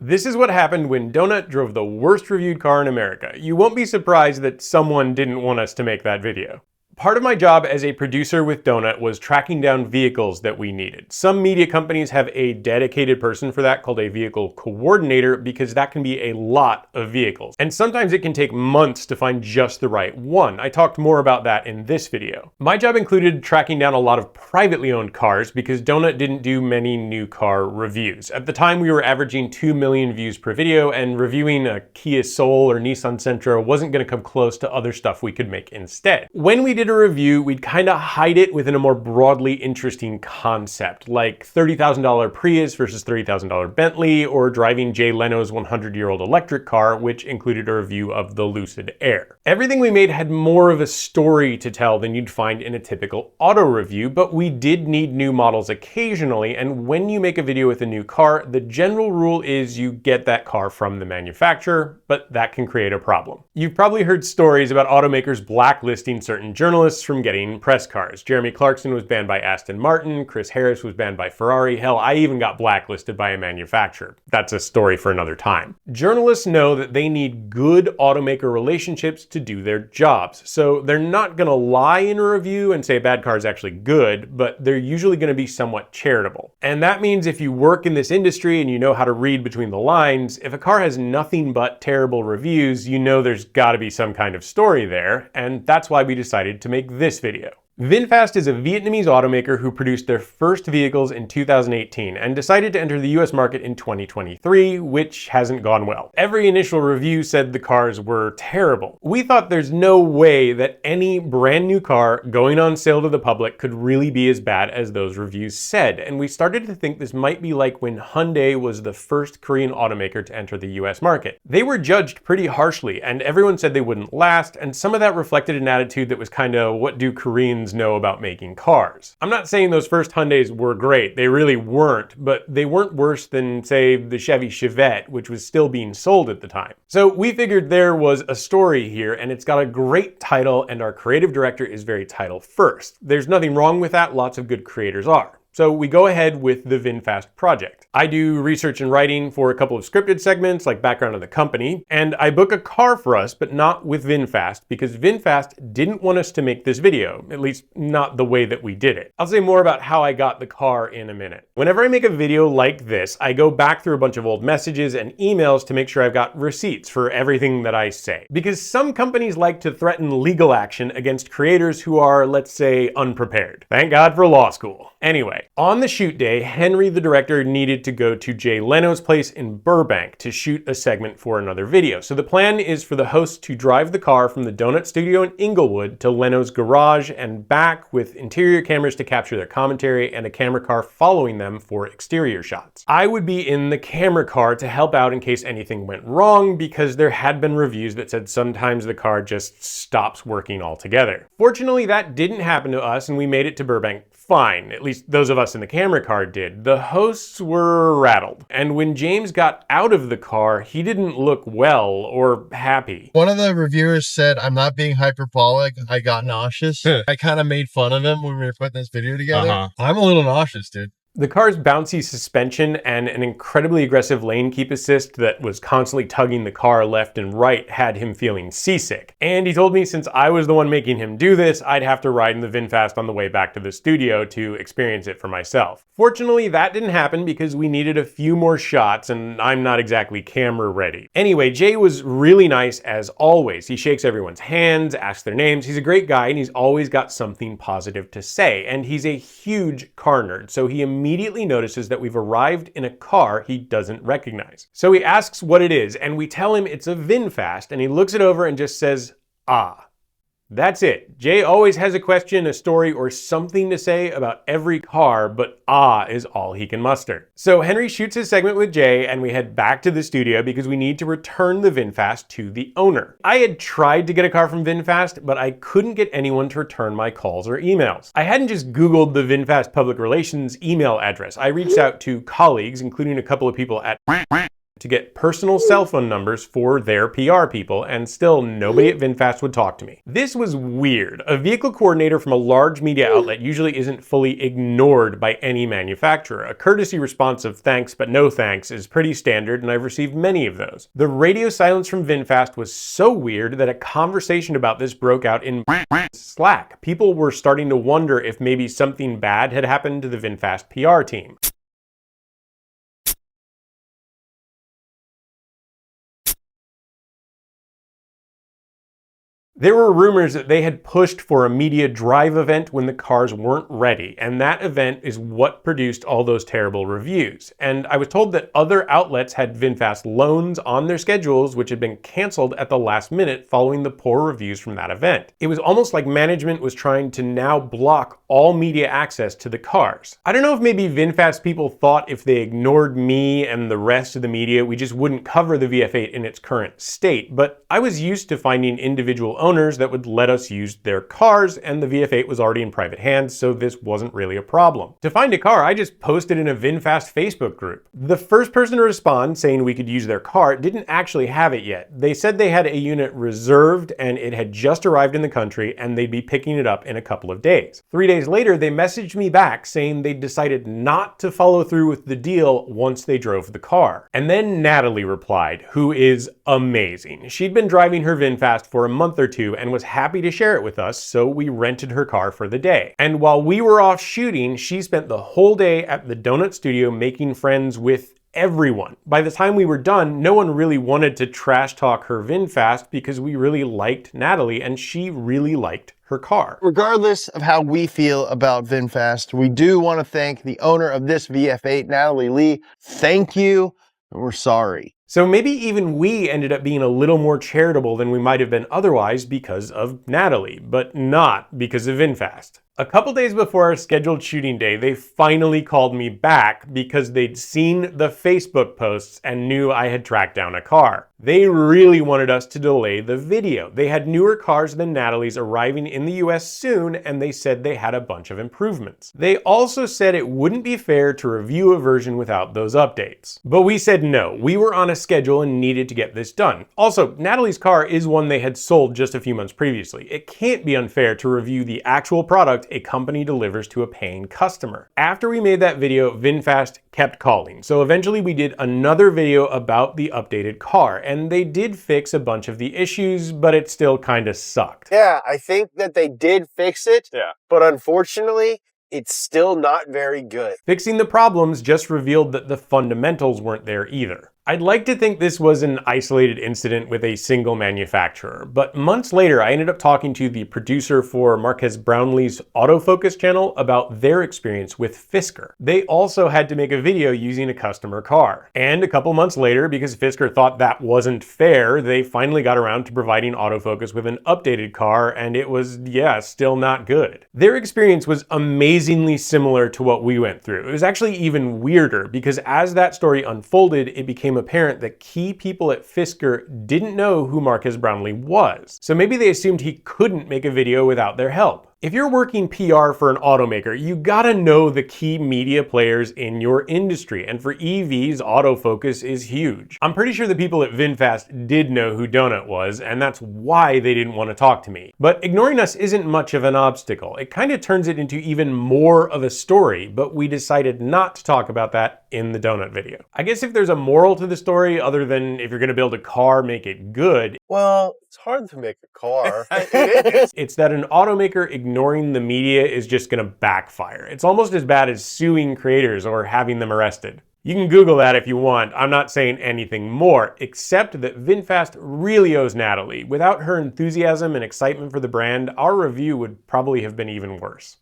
This is what happened when Donut drove the worst reviewed car in America. You won't be surprised that someone didn't want us to make that video. Part of my job as a producer with Donut was tracking down vehicles that we needed. Some media companies have a dedicated person for that called a vehicle coordinator because that can be a lot of vehicles. And sometimes it can take months to find just the right one. I talked more about that in this video. My job included tracking down a lot of privately owned cars because Donut didn't do many new car reviews. At the time we were averaging 2 million views per video, and reviewing a Kia Soul or Nissan Sentra wasn't going to come close to other stuff we could make instead. When we did a review, we'd kind of hide it within a more broadly interesting concept, like $30,000 Prius versus $30,000 Bentley, or driving Jay Leno's 100-year-old electric car, which included a review of the Lucid Air. Everything we made had more of a story to tell than you'd find in a typical auto review, but we did need new models occasionally, and when you make a video with a new car, the general rule is you get that car from the manufacturer, but that can create a problem. You've probably heard stories about automakers blacklisting certain journalists from getting press cars. Jeremy Clarkson was banned by Aston Martin, Chris Harris was banned by Ferrari, hell, I even got blacklisted by a manufacturer. That's a story for another time. Journalists know that they need good automaker relationships to do their jobs, so they're not gonna lie in a review and say a bad car is actually good, but they're usually gonna be somewhat charitable. And that means if you work in this industry and you know how to read between the lines, if a car has nothing but terrible reviews, you know there's gotta be some kind of story there, and that's why we decided to make this video. VinFast is a Vietnamese automaker who produced their first vehicles in 2018 and decided to enter the US market in 2023, which hasn't gone well. Every initial review said the cars were terrible. We thought there's no way that any brand new car going on sale to the public could really be as bad as those reviews said, and we started to think this might be like when Hyundai was the first Korean automaker to enter the US market. They were judged pretty harshly, and everyone said they wouldn't last, and some of that reflected an attitude that was kind of, what do Koreans know about making cars? I'm not saying those first Hyundais were great, they really weren't, but they weren't worse than, say, the Chevy Chevette, which was still being sold at the time. So we figured there was a story here, and it's got a great title, and our creative director is very title first. There's nothing wrong with that, lots of good creators are. So we go ahead with the VinFast project. I do research and writing for a couple of scripted segments like background of the company, and I book a car for us, but not with VinFast because VinFast didn't want us to make this video, at least not the way that we did it. I'll say more about how I got the car in a minute. Whenever I make a video like this, I go back through a bunch of old messages and emails to make sure I've got receipts for everything that I say. Because some companies like to threaten legal action against creators who are, let's say, unprepared. Thank God for law school. Anyway, on the shoot day, Henry, the director, needed to go to Jay Leno's place in Burbank to shoot a segment for another video. So the plan is for the host to drive the car from the Donut Studio in Inglewood to Leno's garage and back with interior cameras to capture their commentary and a camera car following them for exterior shots. I would be in the camera car to help out in case anything went wrong because there had been reviews that said sometimes the car just stops working altogether. Fortunately, that didn't happen to us and we made it to Burbank fine. At least those of us in the camera car did. The hosts were rattled. And when James got out of the car, he didn't look well or happy. One of the reviewers said, I'm not being hyperbolic, I got nauseous. I kind of made fun of him when we were putting this video together. I'm a little nauseous, dude. The car's bouncy suspension and an incredibly aggressive lane keep assist that was constantly tugging the car left and right had him feeling seasick. And he told me since I was the one making him do this, I'd have to ride in the VinFast on the way back to the studio to experience it for myself. Fortunately, that didn't happen because we needed a few more shots and I'm not exactly camera ready. Anyway, Jay was really nice as always. He shakes everyone's hands, asks their names. He's a great guy and he's always got something positive to say. And he's a huge car nerd, so he immediately notices that we've arrived in a car he doesn't recognize. So he asks what it is, and we tell him it's a VinFast, and he looks it over and just says, "Ah." That's it. Jay always has a question, a story, or something to say about every car, but "ah" is all he can muster. So Henry shoots his segment with Jay, and we head back to the studio because we need to return the VinFast to the owner. I had tried to get a car from VinFast, but I couldn't get anyone to return my calls or emails. I hadn't just Googled the VinFast public relations email address. I reached out to colleagues, including a couple of people at to get personal cell phone numbers for their PR people, and still nobody at VinFast would talk to me. This was weird. A vehicle coordinator from a large media outlet usually isn't fully ignored by any manufacturer. A courtesy response of thanks but no thanks is pretty standard, and I've received many of those. The radio silence from VinFast was so weird that a conversation about this broke out in Slack. People were starting to wonder if maybe something bad had happened to the VinFast PR team. There were rumors that they had pushed for a media drive event when the cars weren't ready, and that event is what produced all those terrible reviews. And I was told that other outlets had VinFast loans on their schedules, which had been canceled at the last minute following the poor reviews from that event. It was almost like management was trying to now block all media access to the cars. I don't know if maybe VinFast people thought if they ignored me and the rest of the media, we just wouldn't cover the VF8 in its current state, but I was used to finding individual owners that would let us use their cars, and the VF8 was already in private hands, so this wasn't really a problem. To find a car, I just posted in a VinFast Facebook group. The first person to respond saying we could use their car didn't actually have it yet. They said they had a unit reserved and it had just arrived in the country and they'd be picking it up in a couple of days. 3 days later, they messaged me back saying they'd decided not to follow through with the deal once they drove the car. And then Natalie replied, who is amazing. She'd been driving her VinFast for a month or two and was happy to share it with us, so we rented her car for the day. And while we were off shooting, she spent the whole day at the donut studio making friends with everyone. By the time we were done, no one really wanted to trash talk her VinFast because we really liked Natalie and she really liked her car. Regardless of how we feel about VinFast, we do want to thank the owner of this VF8, Natalie Ly. Thank you, and we're sorry. So maybe even we ended up being a little more charitable than we might have been otherwise because of Natalie, but not because of VinFast. A couple days before our scheduled shooting day, they finally called me back because they'd seen the Facebook posts and knew I had tracked down a car. They really wanted us to delay the video. They had newer cars than Natalie's arriving in the US soon, and they said they had a bunch of improvements. They also said it wouldn't be fair to review a version without those updates. But we said no, we were on a schedule and needed to get this done. Also, Natalie's car is one they had sold just a few months previously. It can't be unfair to review the actual product a company delivers to a paying customer. After we made that video, VinFast kept calling. So eventually we did another video about the updated car, and they did fix a bunch of the issues, but it still kind of sucked. Yeah, I think that they did fix it, but unfortunately, it's still not very good. Fixing the problems just revealed that the fundamentals weren't there either. I'd like to think this was an isolated incident with a single manufacturer, but months later I ended up talking to the producer for Marques Brownlee's autofocus channel about their experience with Fisker. They also had to make a video using a customer car. And a couple months later, because Fisker thought that wasn't fair, they finally got around to providing autofocus with an updated car, and it was, still not good. Their experience was amazingly similar to what we went through. It was actually even weirder, because as that story unfolded, it became apparent that key people at Fisker didn't know who Marques Brownlee was. So maybe they assumed he couldn't make a video without their help. If you're working PR for an automaker, you gotta know the key media players in your industry, and for EVs, autofocus is huge. I'm pretty sure the people at VinFast did know who Donut was, and that's why they didn't want to talk to me. But ignoring us isn't much of an obstacle. It kind of turns it into even more of a story, but we decided not to talk about that in the Donut video. I guess if there's a moral to the story, other than if you're gonna build a car, make it good. Well, it's hard to make a car. It's that an automaker ignoring the media is just gonna backfire. It's almost as bad as suing creators or having them arrested. You can Google that if you want. I'm not saying anything more, except that VinFast really owes Natalie. Without her enthusiasm and excitement for the brand, our review would probably have been even worse.